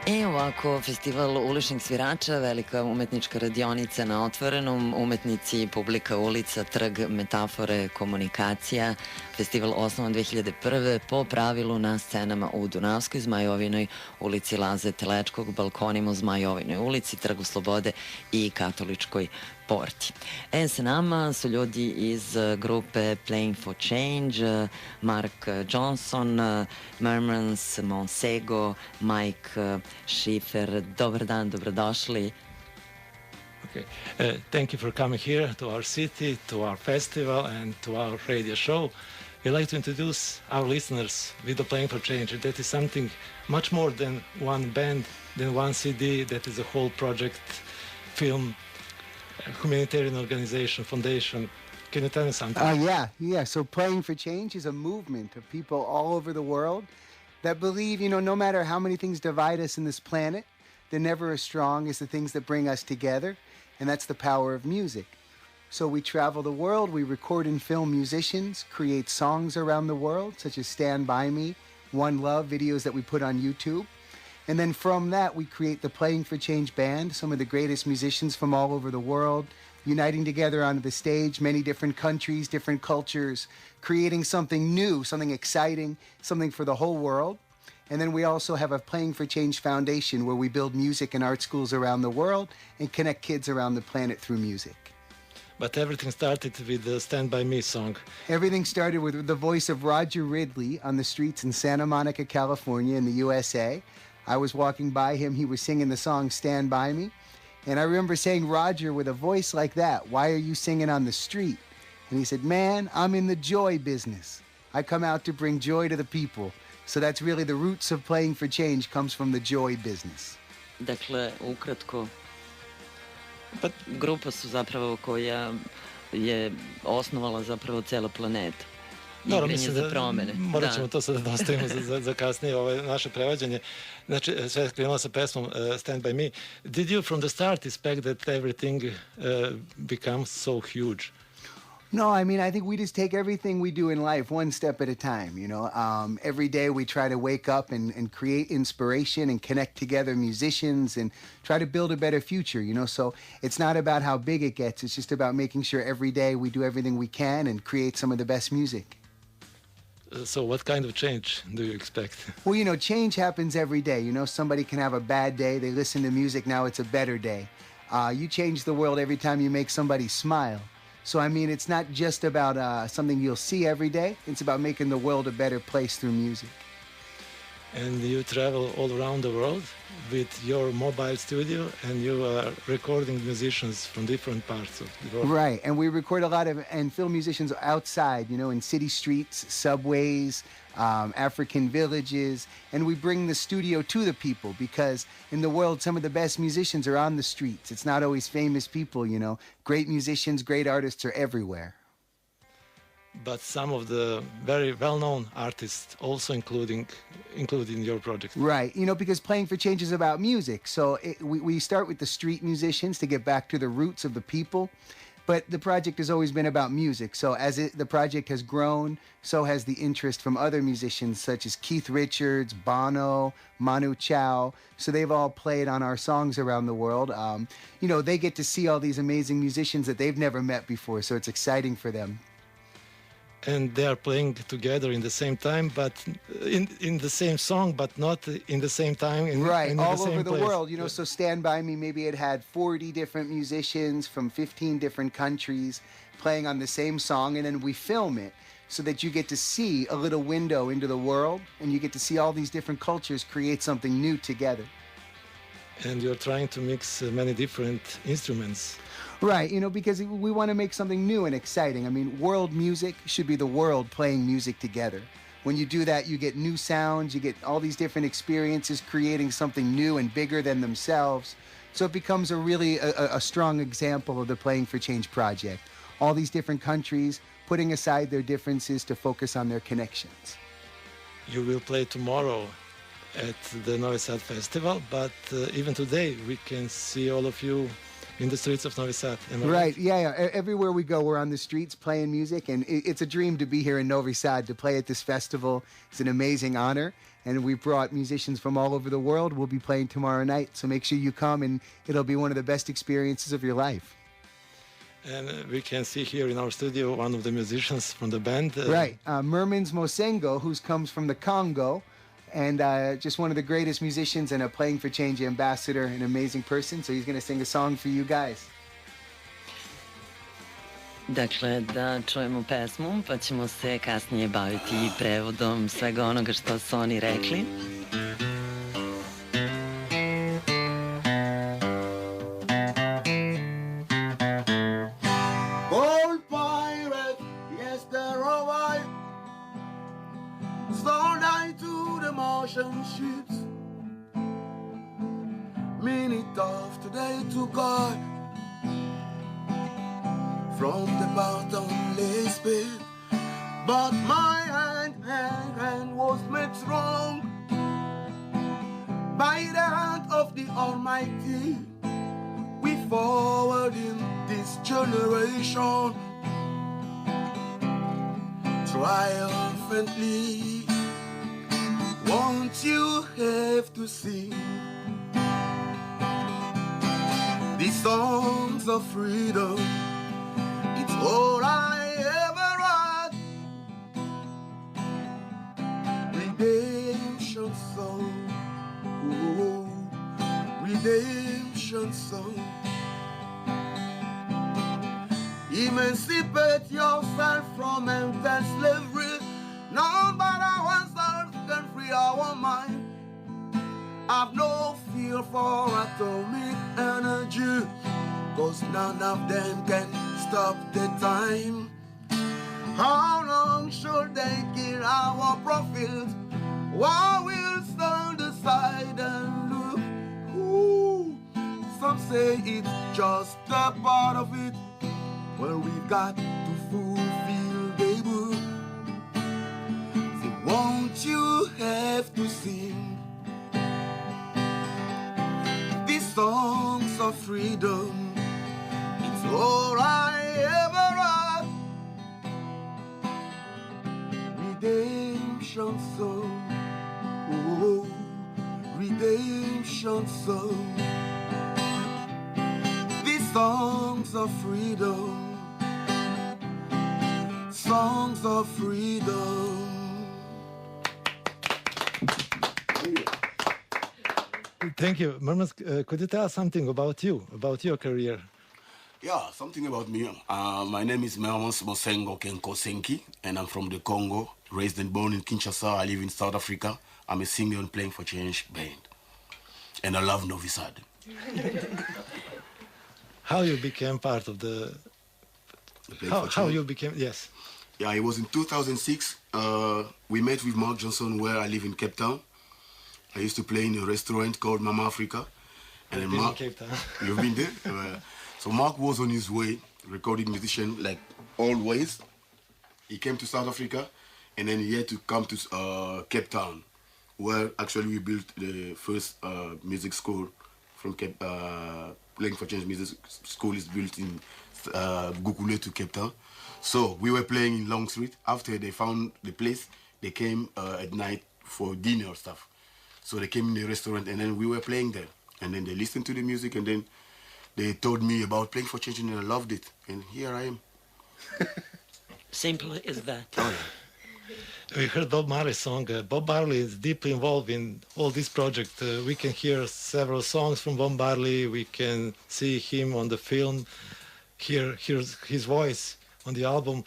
Ovako, festival uličnih svirača, velika umetnička radionica na otvorenom, umetnici, publika, ulica, trg, metafore, komunikacija. Festival osnovan 2001. po pravilu na scenama u Dunavskoj, Zmajovinoj, ulici Laze Telečkog, balkonima u Zmajovinoj ulici, Trgu Slobode i Katoličkoj porti. Sa nama su ljudi iz grupe Playing for Change, Mark Johnson, Mermans, Monsego, Mike Schiffer. Dobar dan, dobrodošli. Okay. Thank you for coming here to our city, to our festival and to our radio show. We'd like to introduce our listeners with the Playing for Change. That is something much more than one band, than one CD. That is a whole project, film, humanitarian organization, foundation. Can you tell me something? Yeah. So Playing for Change is a movement of people all over the world that believe, no matter how many things divide us in this planet, they're never as strong as the things that bring us together, and that's the power of music. So we travel the world, we record and film musicians, create songs around the world, such as Stand By Me, One Love, videos that we put on YouTube. And then from that, we create the Playing for Change band, some of the greatest musicians from all over the world, uniting together onto the stage, many different countries, different cultures, creating something new, something exciting, something for the whole world. And then we also have a Playing for Change Foundation where we build music and art schools around the world and connect kids around the planet through music. But everything started with the Stand By Me song. Everything started with the voice of Roger Ridley on the streets in Santa Monica, California in the USA. I was walking by him, he was singing the song Stand By Me. And I remember saying, Roger, with a voice like that, why are you singing on the street? And he said, man, I'm in the joy business. I come out to bring joy to the people. So that's really the roots of Playing for Change comes from the joy business. Dakle, ukratko, grupa su zapravo koja je osnovala zapravo cela planeta. Igranje za promene. Morat ćemo to sada da ostavimo za kasnije naše prevođenje. Znači, sve je krenulo sa pesmom Stand By Me. Did you from the start expect that everything becomes so huge? No, I think we just take everything we do in life one step at a time, Every day we try to wake up and create inspiration and connect together musicians and try to build a better future, So it's not about how big it gets. It's just about making sure every day we do everything we can and create some of the best music. So what kind of change do you expect? Well, change happens every day. Somebody can have a bad day. They listen to music. Now it's a better day. You change the world every time you make somebody smile. So, it's not just about something you'll see every day. It's about making the world a better place through music. And you travel all around the world with your mobile studio and you are recording musicians from different parts of the world. Right, and we record a lot of and film musicians outside, in city streets, subways, African villages, and we bring the studio to the people because in the world some of the best musicians are on the streets. It's not always famous people, Great musicians, great artists are everywhere. But some of the very well-known artists also including your project. Right, because Playing for Change is about music. So we start with the street musicians to get back to the roots of the people. But the project has always been about music. So as the project has grown, so has the interest from other musicians such as Keith Richards, Bono, Manu Chao. So they've all played on our songs around the world. They get to see all these amazing musicians that they've never met before. So it's exciting for them. And they are playing together in the same time, but in the same song, but not in the same time. All over the world, So Stand By Me, maybe it had 40 different musicians from 15 different countries playing on the same song, and then we film it so that you get to see a little window into the world, and you get to see all these different cultures create something new together. And you're trying to mix many different instruments. Right, because we want to make something new and exciting. World music should be the world playing music together. When you do that, you get new sounds, you get all these different experiences creating something new and bigger than themselves. So it becomes a strong example of the Playing for Change project. All these different countries putting aside their differences to focus on their connections. You will play tomorrow at the Novi Sad Festival, but even today we can see all of you in the streets of Novi Sad. Right, yeah. Everywhere we go, we're on the streets playing music, and it's a dream to be here in Novi Sad, to play at this festival. It's an amazing honor, and we brought musicians from all over the world. We'll be playing tomorrow night, so make sure you come, and it'll be one of the best experiences of your life. And we can see here in our studio one of the musicians from the band. Right, Mermins Mosengo, who comes from the Congo, and just one of the greatest musicians and a Playing for Change ambassador, an amazing person. So he's going to sing a song for you guys. Dakle, da čujemo pesmu, pa ćemo se kasnije baviti i prevodom svega onoga što su oni rekli. Old pirate, yes, there are I. Stone I to the Martian ships. Minute of today to God. From the bottomless pit, but my hand was made strong by the hand of the Almighty. We forward in this generation triumphantly. Won't you have to sing these songs of freedom? It's all I ever had. Redemption song, oh, redemption song. Emancipate yourself from mental slavery. None but ourselves can free our mind. I've no fear for atomic energy, 'cause none of them can stop the time. How long should they kill our prophets while we'll stand aside and look? Ooh, some say it's just a part of it. Well, we've got to fulfill the book. So won't you have to sing these songs of freedom? It's all I ever had. Redemption song, oh, redemption song. These songs of freedom, songs of freedom. Thank you. Mermans, could you tell us something about you, about your career? Yeah, something about me. My name is Mermans Mosengo Kenkosenki, and I'm from the Congo, raised and born in Kinshasa. I live in South Africa. I'm a singer and Playing for Change band, and I love Novi Sad. How you became part of the... How you became... Yes. Yeah, it was in 2006. We met with Mark Johnson where I live in Cape Town. I used to play in a restaurant called Mama Africa. And then Mark, Cape Town. You've been there? So Mark was on his way, recording musician like always. He came to South Africa, and then he had to come to Cape Town, where actually we built the first music school from Cape. Playing for Change Music School is built in Gukule to Cape Town. So we were playing in Long Street. After they found the place, they came at night for dinner or stuff. So they came in the restaurant, and then we were playing there. And then they listened to the music, and then they told me about Playing for Change, and I loved it. And here I am. Simple as that. We heard Bob Marley's song. Bob Marley is deeply involved in all this project. We can hear several songs from Bob Marley. We can see him on the film, hear his voice on the album.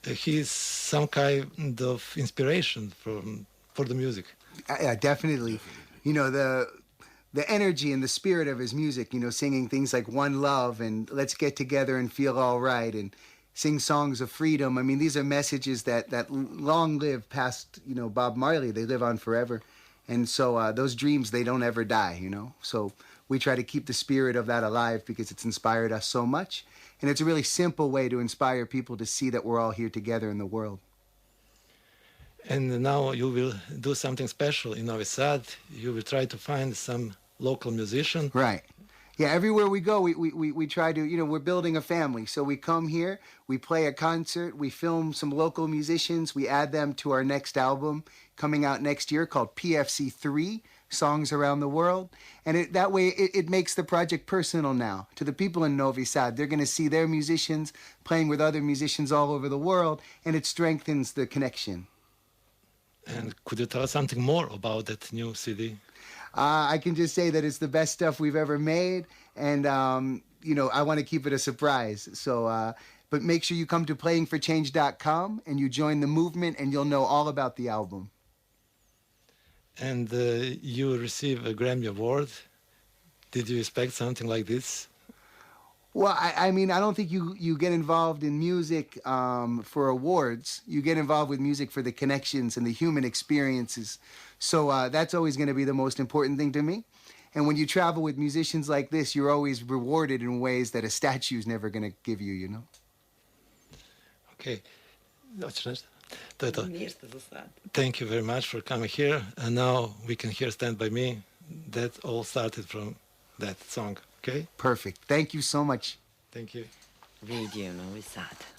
He's some kind of inspiration for the music. Yeah, definitely. You know, the energy and the spirit of his music, you know, singing things like One Love and Let's Get Together and Feel All Right and sing songs of freedom. I mean, these are messages that long live past, you know, Bob Marley. They live on forever. And so those dreams, they don't ever die, you know. So we try to keep the spirit of that alive because it's inspired us so much. And it's a really simple way to inspire people to see that we're all here together in the world. And now you will do something special in Novi Sad. You will try to find some local musician. Right. Yeah, everywhere we go, we try to, we're building a family. So we come here, we play a concert, we film some local musicians, we add them to our next album coming out next year called PFC 3, Songs Around the World. And that way it makes the project personal now. To the people in Novi Sad, they're going to see their musicians playing with other musicians all over the world, and it strengthens the connection. And could you tell us something more about that new CD? I can just say that it's the best stuff we've ever made, and I want to keep it a surprise. So, but make sure you come to playingforchange.com and you join the movement, and you'll know all about the album. And you receive a Grammy Award. Did you expect something like this? Well, I mean, I don't think you get involved in music for awards. You get involved with music for the connections and the human experiences. So that's always going to be the most important thing to me. And when you travel with musicians like this, you're always rewarded in ways that a statue's never going to give you, Okay. Thank you very much for coming here. And now we can hear Stand By Me. That all started from that song, okay? Perfect. Thank you so much. Thank you. Radio Novog Sada.